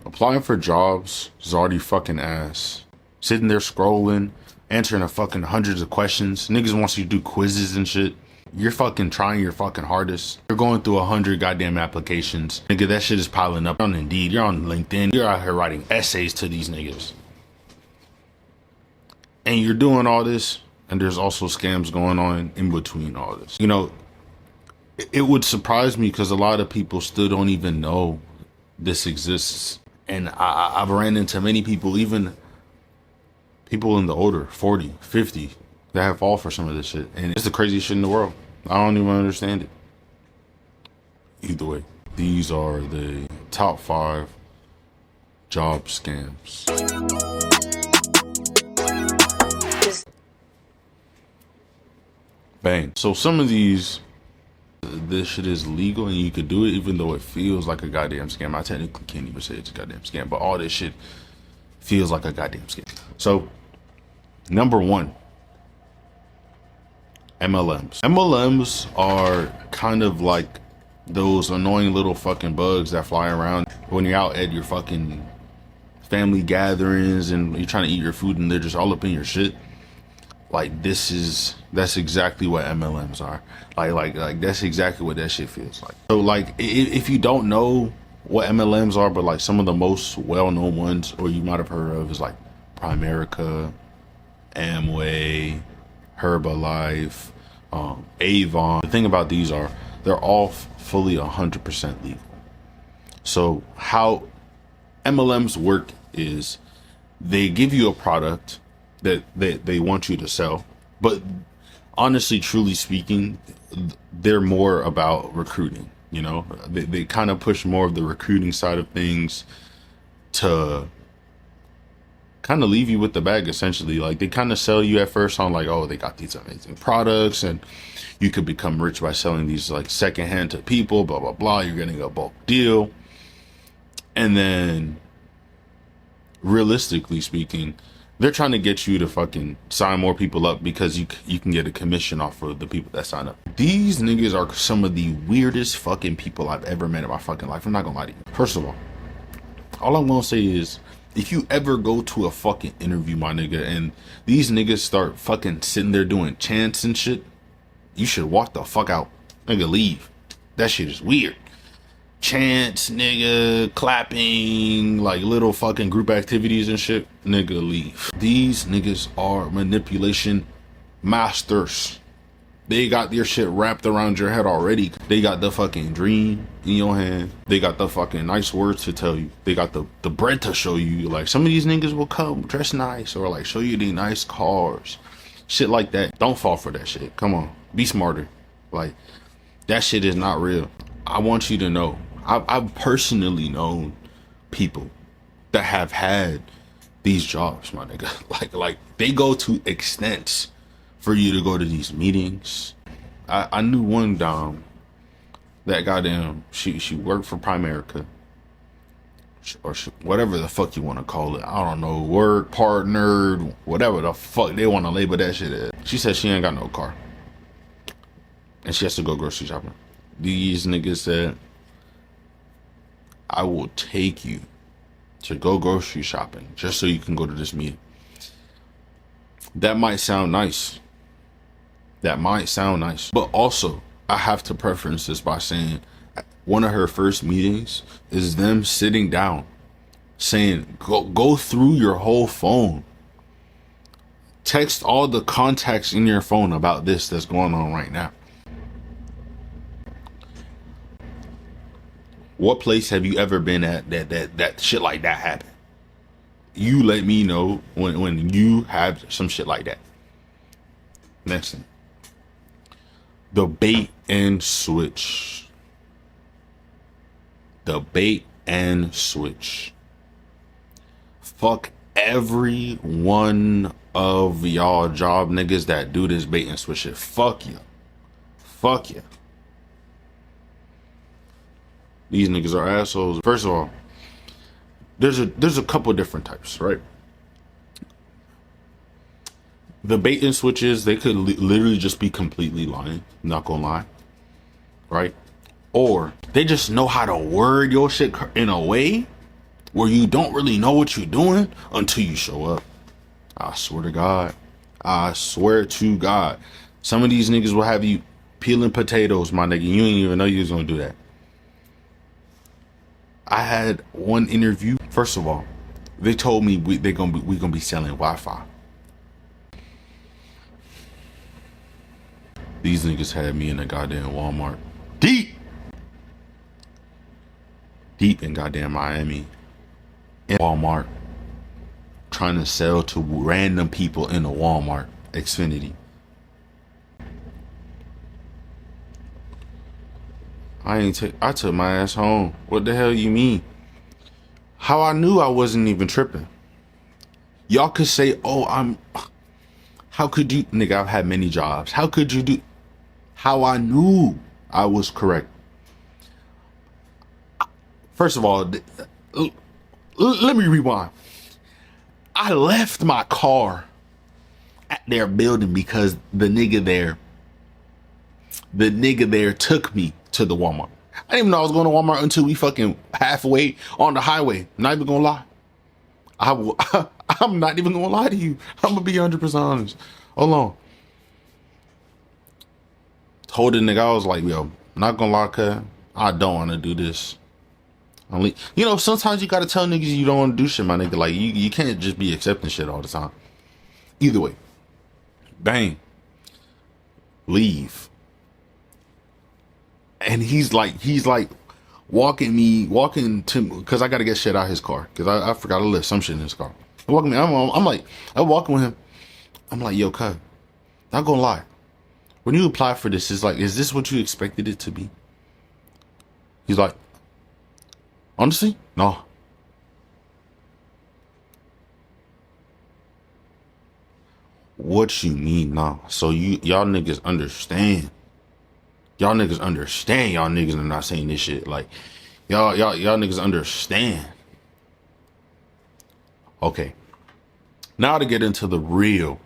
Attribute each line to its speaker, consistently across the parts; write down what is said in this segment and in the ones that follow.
Speaker 1: Applying for jobs is already fucking ass. Sitting there scrolling, answering a fucking hundreds of questions. Niggas wants you to do quizzes and shit. You're fucking trying your fucking hardest. You're going through 100 goddamn applications. Nigga, that shit is piling up. You're on Indeed, you're on LinkedIn. You're out here writing essays to these niggas. And you're doing all this, and there's also scams going on in between all this. You know, it would surprise me because a lot of people still don't even know this exists. And I've ran into many people, even people in the older 40, 50, that have fallen for some of this shit. And it's the craziest shit in the world. I don't even understand it. Either way, these are the top 5 job scams. Bang. So some of these, this shit is legal and you could do it even though it feels like a goddamn scam. I technically can't even say it's a goddamn scam, but all this shit feels like a goddamn scam. So, number 1, MLMs. MLMs are kind of like those annoying little fucking bugs that fly around when you're out at your fucking family gatherings and you're trying to eat your food and they're just all up in your shit. Like that's exactly what MLMs are. Like that's exactly what that shit feels like. So like if you don't know what MLMs are, but like some of the most well-known ones, or you might have heard of, is like Primerica, Amway, Herbalife, Avon. The thing about these are they're all fully 100% legal. So how MLMs work is they give you a product that they want you to sell, but honestly, truly speaking, they're more about recruiting. You know, they kind of push more of the recruiting side of things to kind of leave you with the bag, essentially. Like they kind of sell you at first on like, oh, they got these amazing products and you could become rich by selling these like secondhand to people, blah, blah, blah. You're getting a bulk deal. And then realistically speaking, they're trying to get you to fucking sign more people up because you can get a commission off of the people that sign up. These niggas are some of the weirdest fucking people I've ever met in my fucking life. I'm not gonna lie to you. First of all I'm gonna say is, if you ever go to a fucking interview, my nigga, and these niggas start fucking sitting there doing chants and shit, you should walk the fuck out. Nigga, leave. That shit is weird. Chants, nigga, clapping, like little fucking group activities and shit, nigga, leave. These niggas are manipulation masters. They got their shit wrapped around your head already. They got the fucking dream in your hand. They got the fucking nice words to tell you. They got the bread to show you. Like some of these niggas will come dressed nice or like show you the nice cars. Shit like that. Don't fall for that shit. Come on. Be smarter. Like that shit is not real. I want you to know, I've personally known people that have had these jobs, my nigga. Like they go to extents for you to go to these meetings. I knew one dom that goddamn, she worked for Primerica, or whatever the fuck you want to call it. I don't know, work partner, whatever the fuck they want to label that shit as. She said she ain't got no car and she has to go grocery shopping. These niggas said, I will take you to go grocery shopping just so you can go to this meeting. That might sound nice. That might sound nice. But also, I have to preference this by saying one of her first meetings is them sitting down saying, go through your whole phone. Text all the contacts in your phone about this that's going on right now. What place have you ever been at that shit like that happened? You let me know when you have some shit like that. Next thing. The bait and switch. The bait and switch. Fuck every one of y'all job niggas that do this bait and switch shit. Fuck you. Fuck you. These niggas are assholes. First of all, there's a couple different types, right? The bait and switches, they could literally just be completely lying, not gonna lie, right? Or they just know how to word your shit in a way where you don't really know what you're doing until you show up. I swear to God. I swear to God. Some of these niggas will have you peeling potatoes, my nigga. You ain't even know you was gonna do that. I had one interview. First of all, they told me we gonna be selling Wi-Fi. These niggas had me in a goddamn Walmart. Deep in goddamn Miami. In Walmart. Trying to sell to random people in a Walmart. Xfinity. I took my ass home. What the hell you mean? How I knew I wasn't even tripping. Y'all could say, oh, how could you, nigga, I've had many jobs. How could you do, how I knew I was correct. First of all, let me rewind. I left my car at their building because the nigga there took me to the Walmart. I didn't even know I was going to Walmart until we fucking halfway on the highway. Not even gonna lie. I'm not even gonna lie to you. I'm gonna be 100% honest. Hold on. Told the nigga, I was like, yo, not gonna lie, cuz I don't want to do this. Only, you know, sometimes you gotta tell niggas you don't want to do shit, my nigga. Like, you can't just be accepting shit all the time. Either way. Bang. Leave. And he's like walking to, because I got to get shit out of his car. Because I forgot to lift some shit in his car. I'm walking with him. I'm like, yo, cuz, not gonna lie. When you apply for this, it's like, is this what you expected it to be? He's like, honestly, no. What you mean, nah? So y'all niggas understand. Y'all niggas understand. Y'all niggas are not saying this shit. Like, y'all niggas understand. Okay. Now to get into the real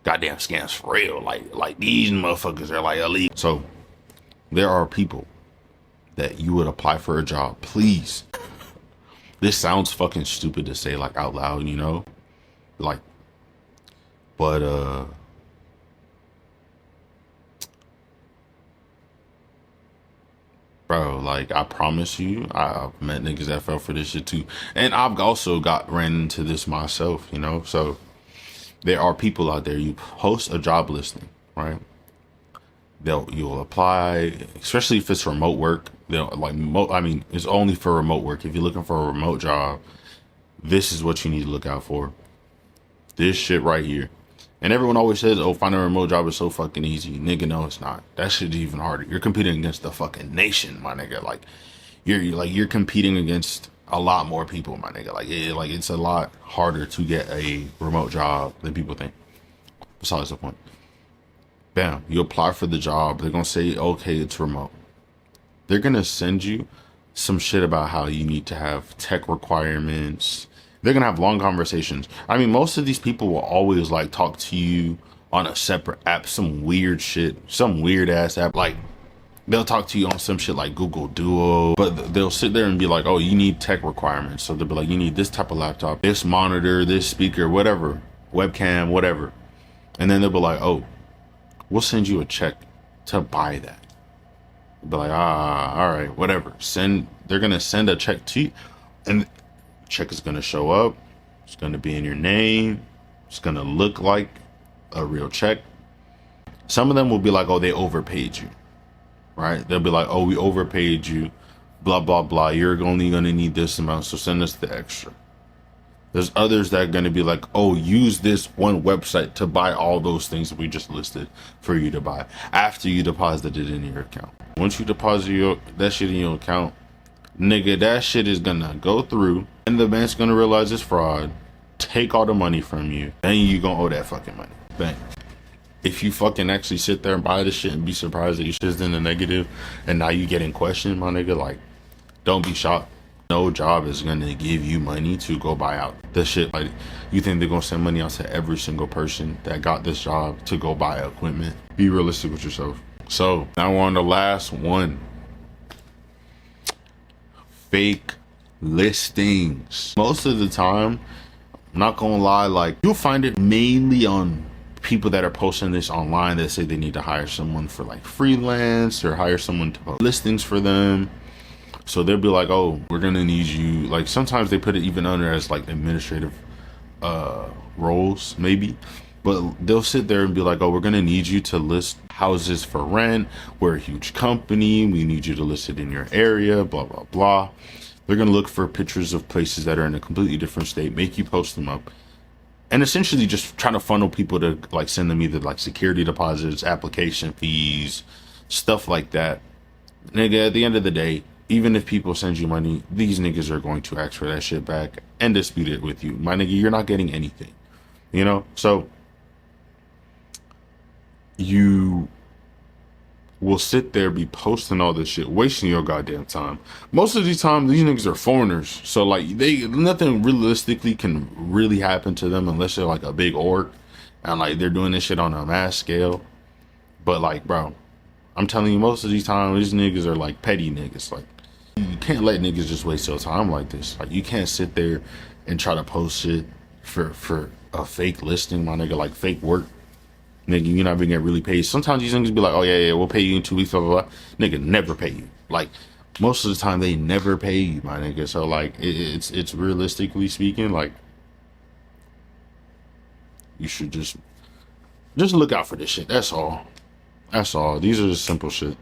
Speaker 1: goddamn scams for real. Like these motherfuckers are like illegal. So there are people that you would apply for a job. Please. This sounds fucking stupid to say like out loud, you know? Like, but bro, like, I promise you, I've met niggas that fell for this shit too. And I've also ran into this myself, you know? So there are people out there, you post a job listing, right? You'll apply, especially if it's remote work. They'll like, it's only for remote work. If you're looking for a remote job, this is what you need to look out for. This shit right here. And everyone always says, oh, finding a remote job is so fucking easy. Nigga, no, it's not. That shit's even harder. You're competing against the fucking nation, my nigga. Like, you're competing against a lot more people, my nigga. Like, it's a lot harder to get a remote job than people think. Besides the point. Bam, you apply for the job. They're gonna say, okay, it's remote. They're gonna send you some shit about how you need to have tech requirements. They're gonna have long conversations. I mean, most of these people will always like talk to you on a separate app, some weird shit, some weird ass app. Like, they'll talk to you on some shit like Google Duo, but they'll sit there and be like, oh, you need tech requirements. So they'll be like, you need this type of laptop, this monitor, this speaker, whatever, webcam, whatever. And then they'll be like, oh, we'll send you a check to buy that. They'll be like, all right, whatever. They're gonna send a check to you, and check is gonna show up. It's gonna be in your name. It's gonna look like a real check. Some of them will be like, oh, they overpaid you, right? They'll be like, oh, we overpaid you, blah, blah, blah. You're only gonna need this amount, so send us the extra. There's others that are gonna be like, oh, use this one website to buy all those things that we just listed for you to buy after you deposit it in your account. Once you deposit that shit in your account, nigga, that shit is gonna go through and the bank's gonna realize it's fraud, take all the money from you, then you gonna owe that fucking money. Bang. If you fucking actually sit there and buy this shit and be surprised that your shit's in the negative and now you get in question, my nigga, like, don't be shocked. No job is gonna give you money to go buy out the shit. Like, you think they're gonna send money out to every single person that got this job to go buy equipment? Be realistic with yourself. So now we're on the last one. Fake listings. Most of the time, I'm not gonna lie, like you'll find it mainly on people that are posting this online that say they need to hire someone for like freelance or hire someone to post listings for them. So they'll be like, oh, we're gonna need you. Like sometimes they put it even under as like administrative roles maybe, but they'll sit there and be like, oh, we're gonna need you to list houses for rent. We're a huge company, we need you to list it in your area, blah blah blah. They're gonna look for pictures of places that are in a completely different state, make you post them up, and essentially just trying to funnel people to like send them either like security deposits, application fees, stuff like that. Nigga, at the end of the day, even if people send you money, these niggas are going to ask for that shit back and dispute it with you. My nigga, you're not getting anything, you know? So you will sit there, be posting all this shit, wasting your goddamn time. Most of the time, these niggas are foreigners. So like nothing realistically can really happen to them unless they're like a big org and like they're doing this shit on a mass scale. But like, bro, I'm telling you, most of these times, these niggas are like petty niggas. Like, you can't let niggas just waste your time like this. Like, you can't sit there and try to post shit for a fake listing, my nigga, like fake work. Nigga, you're not gonna get really paid. Sometimes these niggas be like, oh yeah, we'll pay you in 2 weeks, blah, blah, blah. Nigga, never pay you. Like, most of the time, they never pay you, my nigga. So, like, it's realistically speaking, like, you should just look out for this shit. That's all. That's all. These are just simple shit.